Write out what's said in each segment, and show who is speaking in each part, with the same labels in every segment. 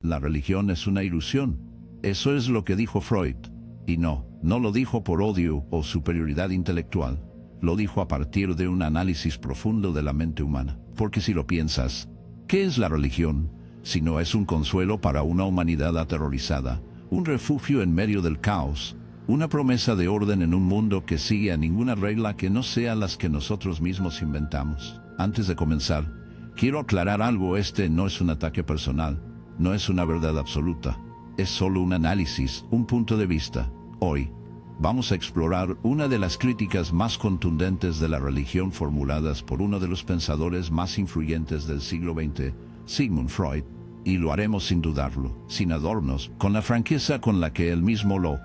Speaker 1: La religión es una ilusión. Eso es lo que dijo Freud. Y no lo dijo por odio o superioridad intelectual. Lo dijo a partir de un análisis profundo de la mente humana. Porque si lo piensas, ¿qué es la religión? Si no es un consuelo para una humanidad aterrorizada, un refugio en medio del caos, una promesa de orden en un mundo que sigue a ninguna regla que no sea las que nosotros mismos inventamos. Antes de comenzar, quiero aclarar algo. Este no es un ataque personal, no es una verdad absoluta. Es solo un análisis, un punto de vista. Hoy, vamos a explorar una de las críticas más contundentes de la religión formuladas por uno de los pensadores más influyentes del siglo XX, Sigmund Freud, y lo haremos sin dudarlo, sin adornos, con la franqueza con la que él mismo lo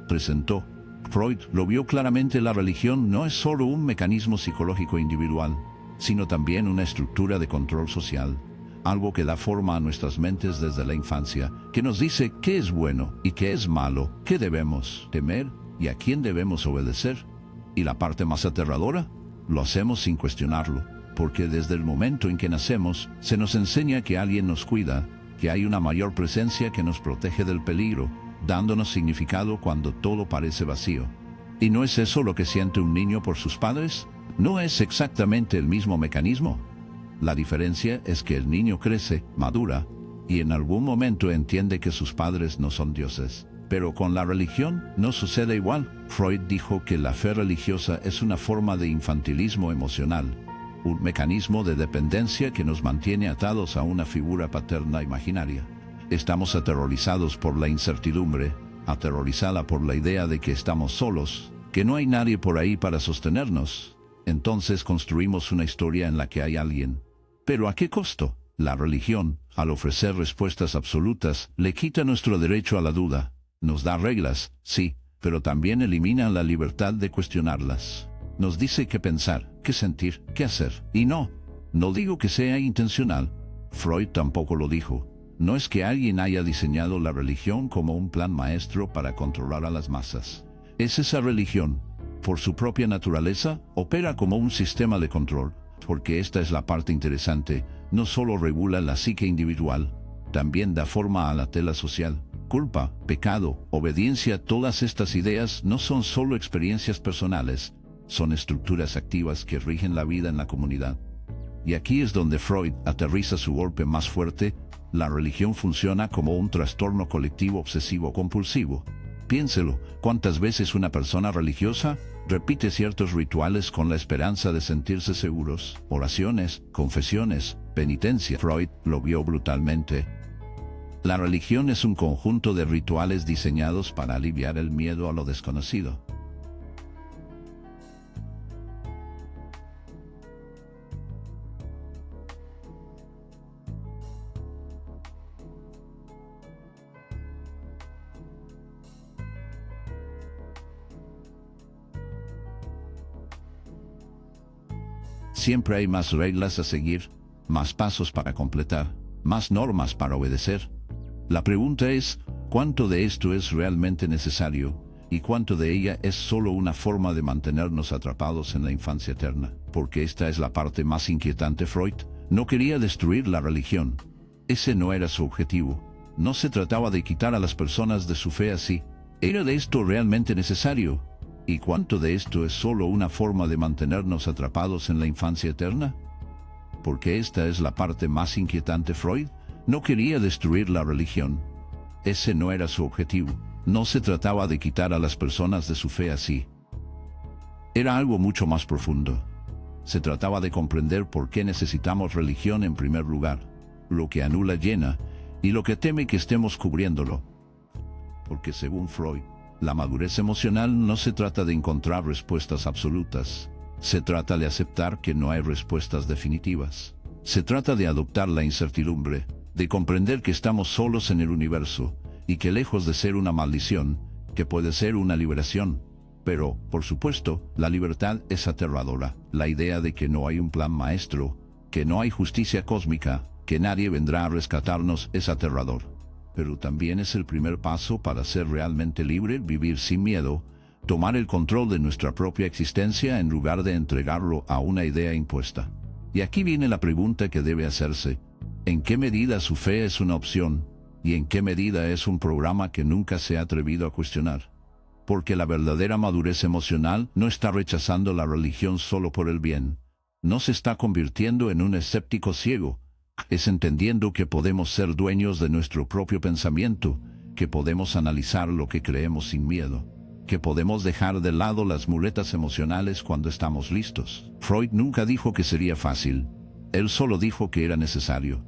Speaker 1: presentó. Freud lo vio claramente. La religión no es solo un mecanismo psicológico individual, sino también una estructura de control social, algo que da forma a nuestras mentes desde la infancia, que nos dice qué es bueno y qué es malo, qué debemos temer y a quién debemos obedecer. Y la parte más aterradora, lo hacemos sin cuestionarlo, porque desde el momento en que nacemos, se nos enseña que alguien nos cuida, que hay una mayor presencia que nos protege del peligro, dándonos significado cuando todo parece vacío. ¿Y no es eso lo que siente un niño por sus padres? ¿No es exactamente el mismo mecanismo? La diferencia es que el niño crece, madura, y en algún momento entiende que sus padres no son dioses. Pero con la religión no sucede igual. Freud dijo que la fe religiosa es una forma de infantilismo emocional, un mecanismo de dependencia que nos mantiene atados a una figura paterna imaginaria. Estamos aterrorizados por la incertidumbre, aterrorizada por la idea de que estamos solos, que no hay nadie por ahí para sostenernos. Entonces construimos una historia en la que hay alguien. ¿Pero a qué costo? La religión, al ofrecer respuestas absolutas, le quita nuestro derecho a la duda. Nos da reglas, sí, pero también elimina la libertad de cuestionarlas. Nos dice qué pensar, qué sentir, qué hacer. Y no digo que sea intencional. Freud tampoco lo dijo. No es que alguien haya diseñado la religión como un plan maestro para controlar a las masas. Es esa religión, por su propia naturaleza, opera como un sistema de control. Porque esta es la parte interesante, no solo regula la psique individual, también da forma a la tela social. Culpa, pecado, obediencia, todas estas ideas no son solo experiencias personales, son estructuras activas que rigen la vida en la comunidad. Y aquí es donde Freud aterriza su golpe más fuerte. La religión funciona como un trastorno colectivo obsesivo-compulsivo. Piénselo, ¿cuántas veces una persona religiosa repite ciertos rituales con la esperanza de sentirse seguros? Oraciones, confesiones, penitencia. Freud lo vio brutalmente. La religión es un conjunto de rituales diseñados para aliviar el miedo a lo desconocido. Siempre hay más reglas a seguir, más pasos para completar, más normas para obedecer. La pregunta es, ¿cuánto de esto es realmente necesario? ¿Y cuánto de ella es solo una forma de mantenernos atrapados en la infancia eterna? Porque esta es la parte más inquietante. Freud no quería destruir la religión. Ese no era su objetivo. No se trataba de quitar a las personas de su fe así. ¿Era de esto realmente necesario? ¿Y cuánto de esto es solo una forma de mantenernos atrapados en la infancia eterna? Porque esta es la parte más inquietante. Freud no quería destruir la religión. Ese no era su objetivo. No se trataba de quitar a las personas de su fe así. Era algo mucho más profundo. Se trataba de comprender por qué necesitamos religión en primer lugar, lo que anula llena y lo que teme que estemos cubriéndolo. Porque según Freud, la madurez emocional no se trata de encontrar respuestas absolutas. Se trata de aceptar que no hay respuestas definitivas. Se trata de adoptar la incertidumbre, de comprender que estamos solos en el universo, y que lejos de ser una maldición, que puede ser una liberación. Pero, por supuesto, la libertad es aterradora. La idea de que no hay un plan maestro, que no hay justicia cósmica, que nadie vendrá a rescatarnos es aterrador. Pero también es el primer paso para ser realmente libre, vivir sin miedo, tomar el control de nuestra propia existencia en lugar de entregarlo a una idea impuesta. Y aquí viene la pregunta que debe hacerse. ¿En qué medida su fe es una opción? ¿Y en qué medida es un programa que nunca se ha atrevido a cuestionar? Porque la verdadera madurez emocional no está rechazando la religión solo por el bien. No se está convirtiendo en un escéptico ciego. Es entendiendo que podemos ser dueños de nuestro propio pensamiento, que podemos analizar lo que creemos sin miedo, que podemos dejar de lado las muletas emocionales cuando estamos listos. Freud nunca dijo que sería fácil. Él solo dijo que era necesario.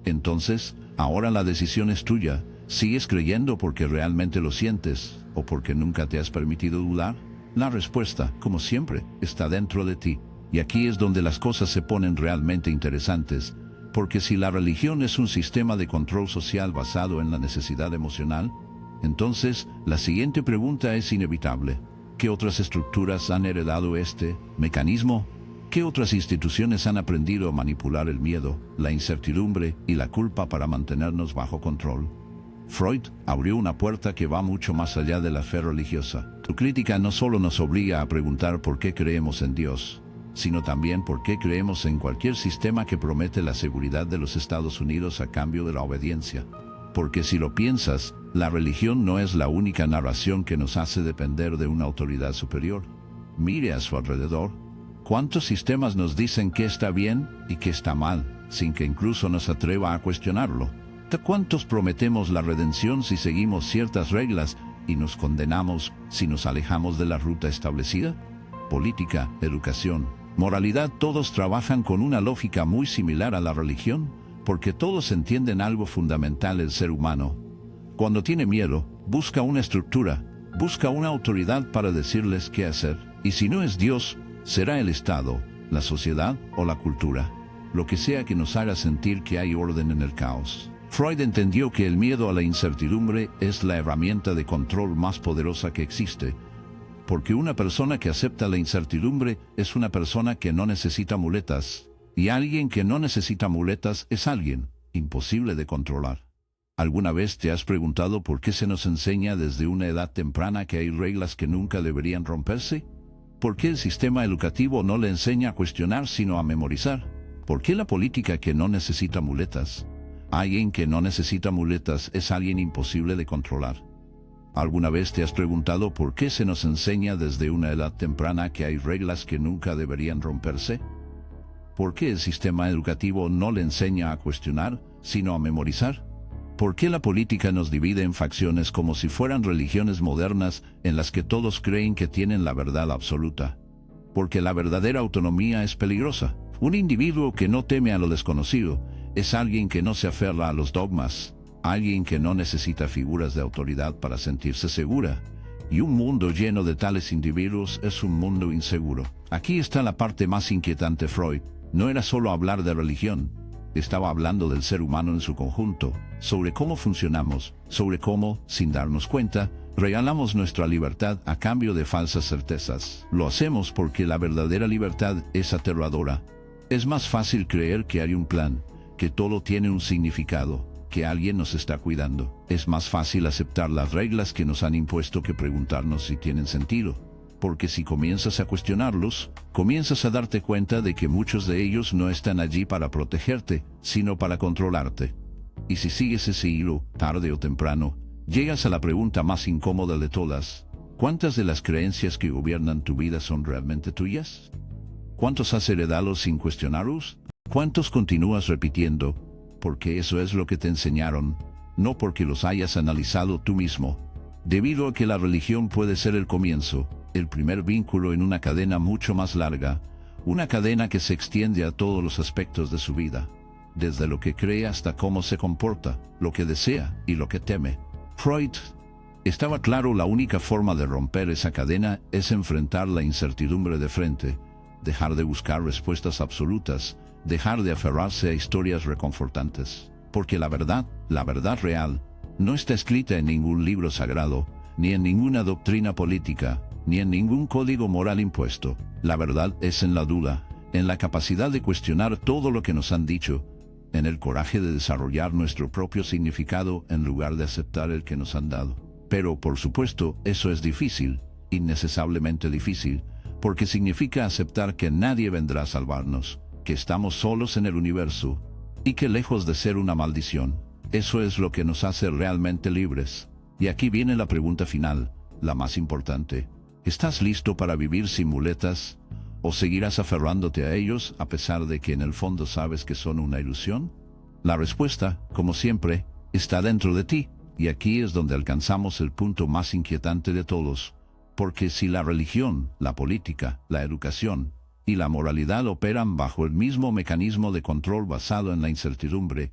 Speaker 1: Entonces, ahora la decisión es tuya. ¿Sigues creyendo porque realmente lo sientes o porque nunca te has permitido dudar? La respuesta, como siempre, está dentro de ti. Y aquí es donde las cosas se ponen realmente interesantes, porque si la religión es un sistema de control social basado en la necesidad emocional, entonces la siguiente pregunta es inevitable. ¿Qué otras estructuras han heredado este mecanismo? ¿Qué otras instituciones han aprendido a manipular el miedo, la incertidumbre y la culpa para mantenernos bajo control? Freud abrió una puerta que va mucho más allá de la fe religiosa. Su crítica no solo nos obliga a preguntar por qué creemos en Dios, sino también por qué creemos en cualquier sistema que promete la seguridad de los Estados Unidos a cambio de la obediencia. Porque si lo piensas, la religión no es la única narración que nos hace depender de una autoridad superior. Mire a su alrededor. ¿Cuántos sistemas nos dicen qué está bien y qué está mal, sin que incluso nos atreva a cuestionarlo? ¿De cuántos prometemos la redención si seguimos ciertas reglas y nos condenamos si nos alejamos de la ruta establecida? Política, educación, moralidad, todos trabajan con una lógica muy similar a la religión, porque todos entienden algo fundamental del ser humano. Cuando tiene miedo, busca una estructura, busca una autoridad para decirles qué hacer, y si no es Dios, será el Estado, la sociedad o la cultura, lo que sea que nos haga sentir que hay orden en el caos. Freud entendió que el miedo a la incertidumbre es la herramienta de control más poderosa que existe, porque una persona que acepta la incertidumbre es una persona que no necesita muletas, y alguien que no necesita muletas es alguien imposible de controlar. ¿Alguna vez te has preguntado por qué se nos enseña desde una edad temprana que hay reglas que nunca deberían romperse? ¿Por qué el sistema educativo no le enseña a cuestionar sino a memorizar? ¿Por qué la política que no necesita muletas? Alguien que no necesita muletas es alguien imposible de controlar. ¿Alguna vez te has preguntado por qué se nos enseña desde una edad temprana que hay reglas que nunca deberían romperse? ¿Por qué el sistema educativo no le enseña a cuestionar, sino a memorizar? ¿Por qué la política nos divide en facciones como si fueran religiones modernas en las que todos creen que tienen la verdad absoluta? Porque la verdadera autonomía es peligrosa. Un individuo que no teme a lo desconocido es alguien que no se aferra a los dogmas, alguien que no necesita figuras de autoridad para sentirse segura. Y un mundo lleno de tales individuos es un mundo inseguro. Aquí está la parte más inquietante. Freud no era solo hablar de religión, estaba hablando del ser humano en su conjunto, sobre cómo funcionamos, sobre cómo, sin darnos cuenta, regalamos nuestra libertad a cambio de falsas certezas. Lo hacemos porque la verdadera libertad es aterradora. Es más fácil creer que hay un plan, que todo tiene un significado, que alguien nos está cuidando. Es más fácil aceptar las reglas que nos han impuesto que preguntarnos si tienen sentido. Porque si comienzas a cuestionarlos, comienzas a darte cuenta de que muchos de ellos no están allí para protegerte, sino para controlarte. Y si sigues ese hilo, tarde o temprano, llegas a la pregunta más incómoda de todas. ¿Cuántas de las creencias que gobiernan tu vida son realmente tuyas? ¿Cuántos has heredado sin cuestionarlos? ¿Cuántos continúas repitiendo? Porque eso es lo que te enseñaron, no porque los hayas analizado tú mismo. Debido a que la religión puede ser el comienzo, el primer vínculo en una cadena mucho más larga, una cadena que se extiende a todos los aspectos de su vida, desde lo que cree hasta cómo se comporta, lo que desea y lo que teme. Freud estaba claro, la única forma de romper esa cadena es enfrentar la incertidumbre de frente, dejar de buscar respuestas absolutas, dejar de aferrarse a historias reconfortantes, porque la verdad real, no está escrita en ningún libro sagrado, ni en ninguna doctrina política, ni en ningún código moral impuesto. La verdad es en la duda, en la capacidad de cuestionar todo lo que nos han dicho, en el coraje de desarrollar nuestro propio significado en lugar de aceptar el que nos han dado. Pero, por supuesto, eso es difícil, innecesariamente difícil, porque significa aceptar que nadie vendrá a salvarnos, que estamos solos en el universo, y que lejos de ser una maldición, eso es lo que nos hace realmente libres. Y aquí viene la pregunta final, la más importante. ¿Estás listo para vivir sin muletas? ¿O seguirás aferrándote a ellos a pesar de que en el fondo sabes que son una ilusión? La respuesta, como siempre, está dentro de ti, y aquí es donde alcanzamos el punto más inquietante de todos. Porque si la religión, la política, la educación y la moralidad operan bajo el mismo mecanismo de control basado en la incertidumbre,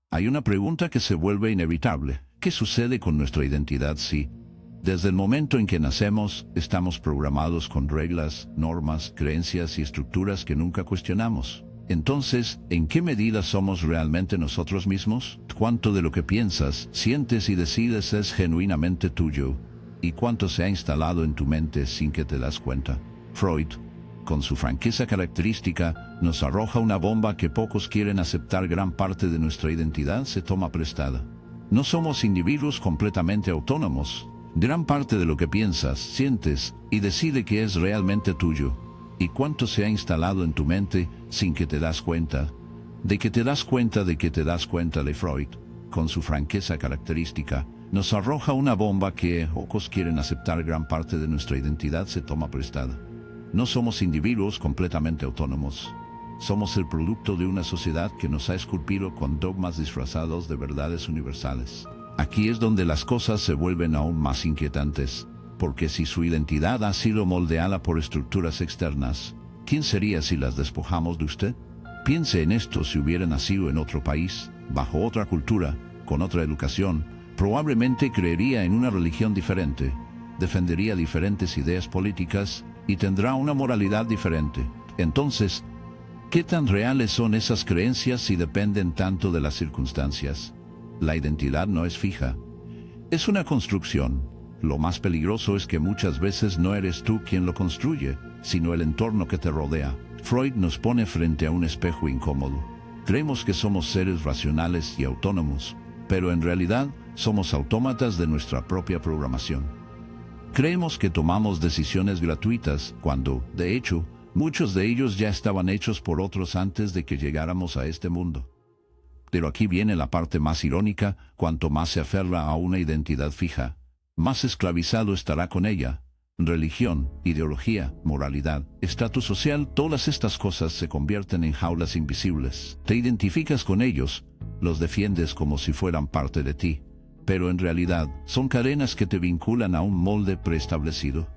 Speaker 1: hay una pregunta que se vuelve inevitable. ¿Qué sucede con nuestra identidad si, desde el momento en que nacemos, estamos programados con reglas, normas, creencias y estructuras que nunca cuestionamos? Entonces, ¿en qué medida somos realmente nosotros mismos? ¿Cuánto de lo que piensas, sientes y decides es genuinamente tuyo? ¿Y cuánto se ha instalado en tu mente sin que te das cuenta? Freud, con su franqueza característica, nos arroja una bomba que pocos quieren aceptar. Gran parte de nuestra identidad se toma prestada. No somos individuos completamente autónomos. Gran parte de lo que piensas, sientes y decide que es realmente tuyo. ¿Y cuánto se ha instalado en tu mente sin que te das cuenta? De que te das cuenta de que te das cuenta de Freud, con su franqueza característica, nos arroja una bomba que pocos quieren aceptar. Gran parte de nuestra identidad se toma prestada. No somos individuos completamente autónomos. Somos el producto de una sociedad que nos ha esculpido con dogmas disfrazados de verdades universales. Aquí es donde las cosas se vuelven aún más inquietantes, porque si su identidad ha sido moldeada por estructuras externas, ¿quién sería si las despojamos de usted? Piense en esto: si hubiera nacido en otro país, bajo otra cultura, con otra educación, probablemente creería en una religión diferente, defendería diferentes ideas políticas y tendrá una moralidad diferente. Entonces, ¿qué tan reales son esas creencias si dependen tanto de las circunstancias? La identidad no es fija. Es una construcción. Lo más peligroso es que muchas veces no eres tú quien lo construye, sino el entorno que te rodea. Freud nos pone frente a un espejo incómodo. Creemos que somos seres racionales y autónomos, pero en realidad somos autómatas de nuestra propia programación. Creemos que tomamos decisiones gratuitas cuando, de hecho, muchos de ellos ya estaban hechos por otros antes de que llegáramos a este mundo. Pero aquí viene la parte más irónica: cuanto más se aferra a una identidad fija, más esclavizado estará con ella. Religión, ideología, moralidad, estatus social, todas estas cosas se convierten en jaulas invisibles. Te identificas con ellos, los defiendes como si fueran parte de ti, pero en realidad son cadenas que te vinculan a un molde preestablecido.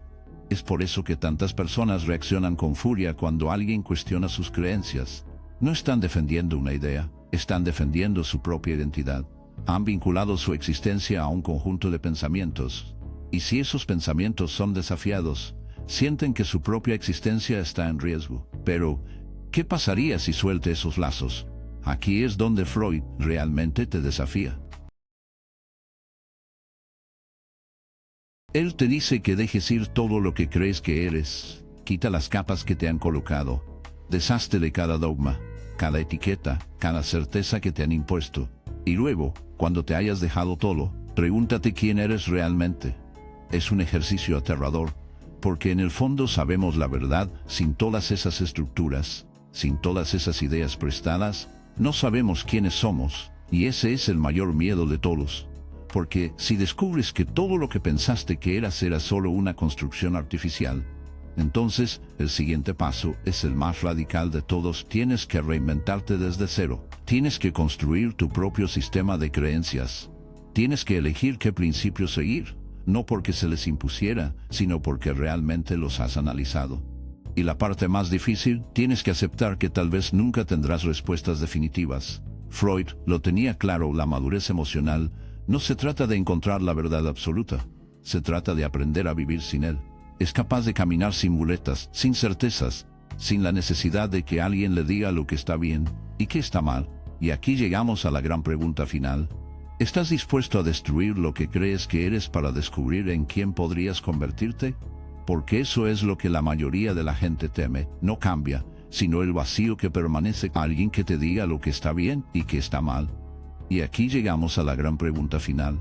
Speaker 1: Es por eso que tantas personas reaccionan con furia cuando alguien cuestiona sus creencias. No están defendiendo una idea, están defendiendo su propia identidad. Han vinculado su existencia a un conjunto de pensamientos, y si esos pensamientos son desafiados, sienten que su propia existencia está en riesgo. Pero, ¿qué pasaría si suelte esos lazos? Aquí es donde Freud realmente te desafía. Él te dice que dejes ir todo lo que crees que eres, quita las capas que te han colocado, deshazte de cada dogma, cada etiqueta, cada certeza que te han impuesto, y luego, cuando te hayas dejado todo, pregúntate quién eres realmente. Es un ejercicio aterrador, porque en el fondo sabemos la verdad. Sin todas esas estructuras, sin todas esas ideas prestadas, no sabemos quiénes somos, y ese es el mayor miedo de todos. Porque si descubres que todo lo que pensaste que eras era solo una construcción artificial, entonces el siguiente paso es el más radical de todos. Tienes que reinventarte desde cero. Tienes que construir tu propio sistema de creencias. Tienes que elegir qué principios seguir, no porque se les impusiera, sino porque realmente los has analizado. Y la parte más difícil, tienes que aceptar que tal vez nunca tendrás respuestas definitivas. Freud lo tenía claro: la madurez emocional no se trata de encontrar la verdad absoluta, se trata de aprender a vivir sin él. Es capaz de caminar sin muletas, sin certezas, sin la necesidad de que alguien le diga lo que está bien y qué está mal. Y aquí llegamos a la gran pregunta final. ¿Estás dispuesto a destruir lo que crees que eres para descubrir en quién podrías convertirte? Porque eso es lo que la mayoría de la gente teme. No cambia, sino el vacío que permanece. Alguien que te diga lo que está bien y que está mal. Y aquí llegamos a la gran pregunta final.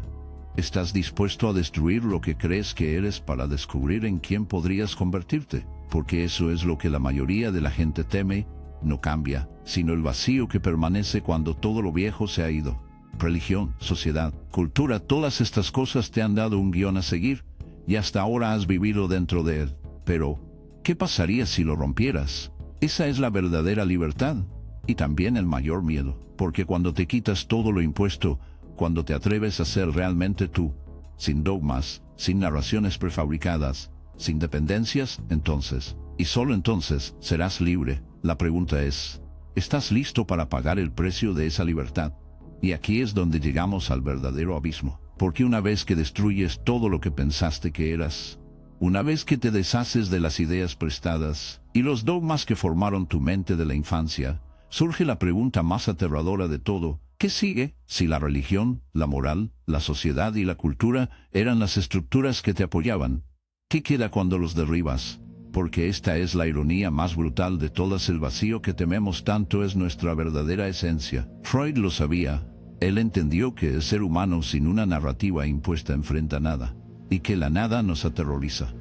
Speaker 1: ¿Estás dispuesto a destruir lo que crees que eres para descubrir en quién podrías convertirte? Porque eso es lo que la mayoría de la gente teme, no cambia, sino el vacío que permanece cuando todo lo viejo se ha ido. Religión, sociedad, cultura, todas estas cosas te han dado un guión a seguir, y hasta ahora has vivido dentro de él. Pero, ¿qué pasaría si lo rompieras? Esa es la verdadera libertad, y también el mayor miedo, porque cuando te quitas todo lo impuesto, cuando te atreves a ser realmente tú, sin dogmas, sin narraciones prefabricadas, sin dependencias, entonces, y solo entonces, serás libre. La pregunta es, ¿estás listo para pagar el precio de esa libertad? Y aquí es donde llegamos al verdadero abismo, porque una vez que destruyes todo lo que pensaste que eras, una vez que te deshaces de las ideas prestadas y los dogmas que formaron tu mente de la infancia, surge la pregunta más aterradora de todo: ¿qué sigue? Si la religión, la moral, la sociedad y la cultura eran las estructuras que te apoyaban, ¿qué queda cuando los derribas? Porque esta es la ironía más brutal de todas: el vacío que tememos tanto es nuestra verdadera esencia. Freud lo sabía. Él entendió que el ser humano sin una narrativa impuesta enfrenta nada, y que la nada nos aterroriza.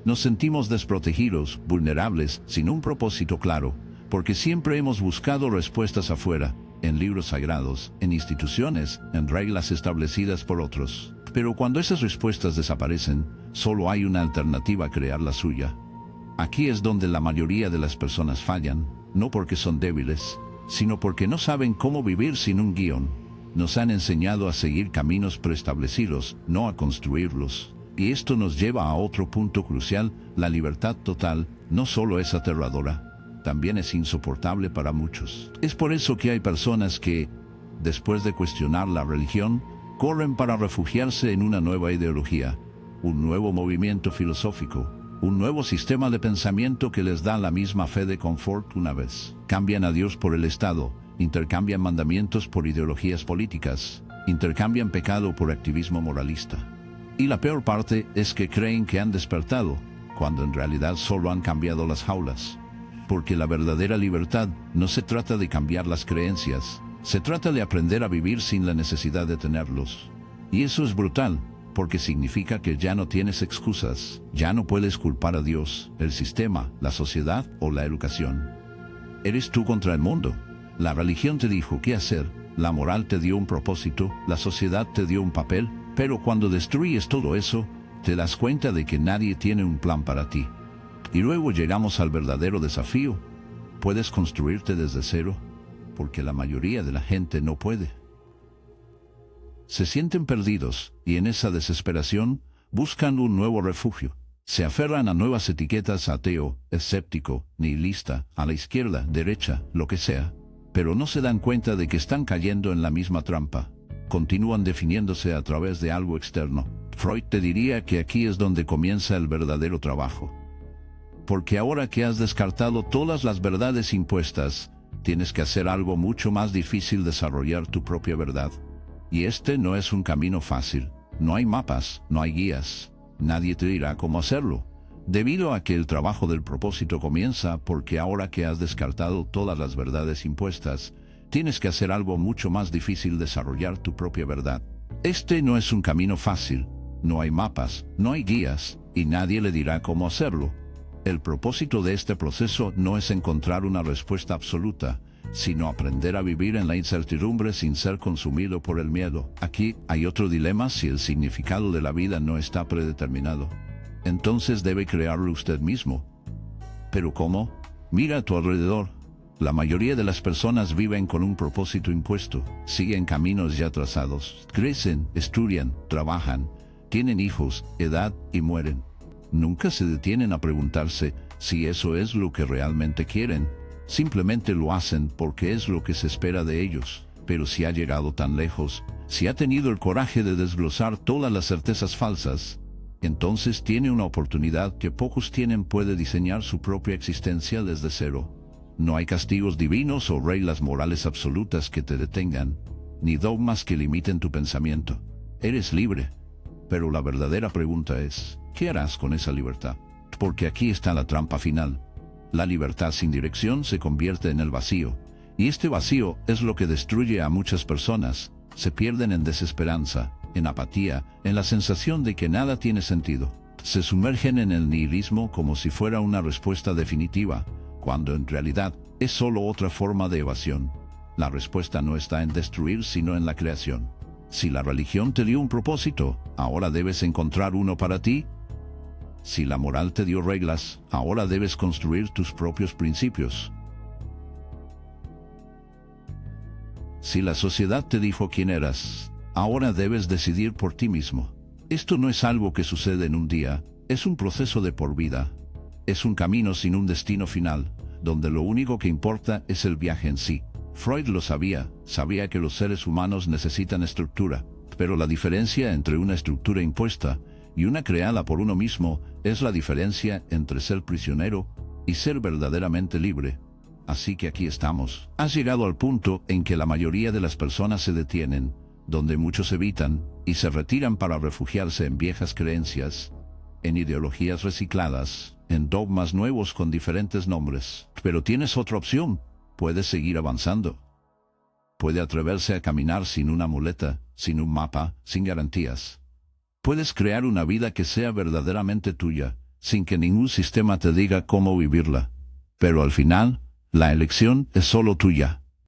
Speaker 1: Nos sentimos desprotegidos, vulnerables, sin un propósito claro, porque siempre hemos buscado respuestas afuera, en libros sagrados, en instituciones, en reglas establecidas por otros. Pero cuando esas respuestas desaparecen, solo hay una alternativa: crear la suya. Aquí es donde la mayoría de las personas fallan, no porque son débiles, sino porque no saben cómo vivir sin un guión. Nos han enseñado a seguir caminos preestablecidos, no a construirlos. Y esto nos lleva a otro punto crucial: la libertad total no solo es aterradora, también es insoportable para muchos. Es por eso que hay personas que, después de cuestionar la religión, corren para refugiarse en una nueva ideología, un nuevo movimiento filosófico, un nuevo sistema de pensamiento que les da la misma fe de confort una vez. Cambian a Dios por el Estado, intercambian mandamientos por ideologías políticas, intercambian pecado por activismo moralista. Y la peor parte es que creen que han despertado, cuando en realidad solo han cambiado las jaulas. Porque la verdadera libertad no se trata de cambiar las creencias, se trata de aprender a vivir sin la necesidad de tenerlos. Y eso es brutal, porque significa que ya no tienes excusas, ya no puedes culpar a Dios, el sistema, la sociedad o la educación. Eres tú contra el mundo. La religión te dijo qué hacer, la moral te dio un propósito, la sociedad te dio un papel, pero cuando destruyes todo eso, te das cuenta de que nadie tiene un plan para ti. Y luego llegamos al verdadero desafío: ¿puedes construirte desde cero? Porque la mayoría de la gente no puede. Se sienten perdidos, y en esa desesperación, buscan un nuevo refugio. Se aferran a nuevas etiquetas: ateo, escéptico, nihilista, a la izquierda, derecha, lo que sea. Pero no se dan cuenta de que están cayendo en la misma trampa. Continúan definiéndose a través de algo externo. Freud te diría que aquí es donde comienza el verdadero trabajo. Porque ahora que has descartado todas las verdades impuestas, tienes que hacer algo mucho más difícil: desarrollar tu propia verdad. Y este no es un camino fácil. No hay mapas, no hay guías. Nadie te dirá cómo hacerlo. Debido a que el trabajo del propósito comienza porque ahora que has descartado todas las verdades impuestas, tienes que hacer algo mucho más difícil: desarrollar tu propia verdad. Este no es un camino fácil. No hay mapas, no hay guías, y nadie le dirá cómo hacerlo. El propósito de este proceso no es encontrar una respuesta absoluta, sino aprender a vivir en la incertidumbre sin ser consumido por el miedo. Aquí hay otro dilema: si el significado de la vida no está predeterminado, entonces debe crearlo usted mismo. ¿Pero cómo? Mira a tu alrededor. La mayoría de las personas viven con un propósito impuesto, siguen caminos ya trazados, crecen, estudian, trabajan, tienen hijos, edad y mueren. Nunca se detienen a preguntarse si eso es lo que realmente quieren. Simplemente lo hacen porque es lo que se espera de ellos. Pero si ha llegado tan lejos, si ha tenido el coraje de desglosar todas las certezas falsas, entonces tiene una oportunidad que pocos tienen: puede diseñar su propia existencia desde cero. No hay castigos divinos o reglas morales absolutas que te detengan, ni dogmas que limiten tu pensamiento. Eres libre. Pero la verdadera pregunta es: ¿qué harás con esa libertad? Porque aquí está la trampa final. La libertad sin dirección se convierte en el vacío, y este vacío es lo que destruye a muchas personas. Se pierden en desesperanza, en apatía, en la sensación de que nada tiene sentido. Se sumergen en el nihilismo como si fuera una respuesta definitiva, cuando en realidad Es solo otra forma de evasión. La respuesta no está en destruir, sino en la creación. Si la religión te dio un propósito, ahora debes encontrar uno para ti. Si la moral te dio reglas, ahora debes construir tus propios principios. Si la sociedad te dijo quién eras, ahora debes decidir por ti mismo. Esto no es algo que sucede en un día, es un proceso de por vida. Es un camino sin un destino final, donde lo único que importa es el viaje en sí. Freud lo sabía que los seres humanos necesitan estructura, pero la diferencia entre una estructura impuesta y una creada por uno mismo es la diferencia entre ser prisionero y ser verdaderamente libre. Así que aquí estamos. Has llegado al punto en que la mayoría de las personas se detienen, donde muchos evitan y se retiran para refugiarse en viejas creencias, en ideologías recicladas, en dogmas nuevos con diferentes nombres. Pero tienes otra opción. Puedes seguir avanzando. Puede atreverse a caminar sin una muleta, sin un mapa, sin garantías. Puedes crear una vida que sea verdaderamente tuya, sin que ningún sistema te diga cómo vivirla. Pero al final, la elección es solo tuya.